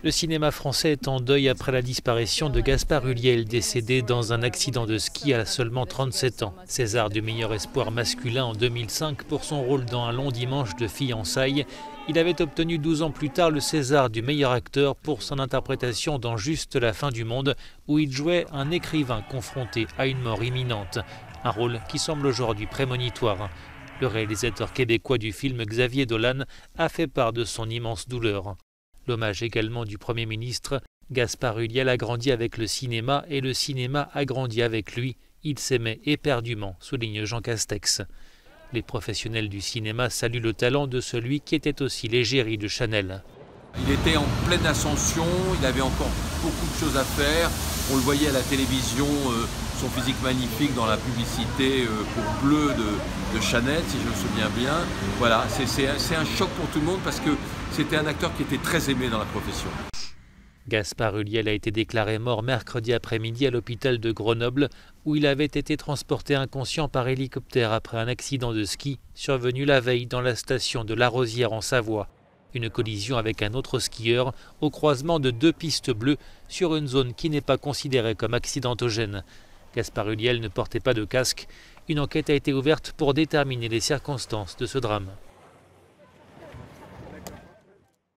Le cinéma français est en deuil après la disparition de Gaspard Ulliel, décédé dans un accident de ski à seulement 37 ans. César du meilleur espoir masculin en 2005 pour son rôle dans Un long dimanche de fiançailles. Il avait obtenu 12 ans plus tard le César du meilleur acteur pour son interprétation dans Juste la fin du monde, où il jouait un écrivain confronté à une mort imminente. Un rôle qui semble aujourd'hui prémonitoire. Le réalisateur québécois du film, Xavier Dolan, a fait part de son immense douleur. L'hommage également du Premier ministre. Gaspard Ulliel a grandi avec le cinéma et le cinéma a grandi avec lui. Il s'aimait éperdument, souligne Jean Castex. Les professionnels du cinéma saluent le talent de celui qui était aussi l'égérie de Chanel. Il était en pleine ascension, il avait encore beaucoup de choses à faire. On le voyait à la télévision, son physique magnifique dans la publicité pour Bleu de Chanel, si je me souviens bien. Voilà, c'est un choc pour tout le monde parce que c'était un acteur qui était très aimé dans la profession. Gaspard Ulliel a été déclaré mort mercredi après-midi à l'hôpital de Grenoble, où il avait été transporté inconscient par hélicoptère après un accident de ski survenu la veille dans la station de La Rosière en Savoie. Une collision avec un autre skieur au croisement de deux pistes bleues sur une zone qui n'est pas considérée comme accidentogène. Gaspard Ulliel ne portait pas de casque. Une enquête a été ouverte pour déterminer les circonstances de ce drame.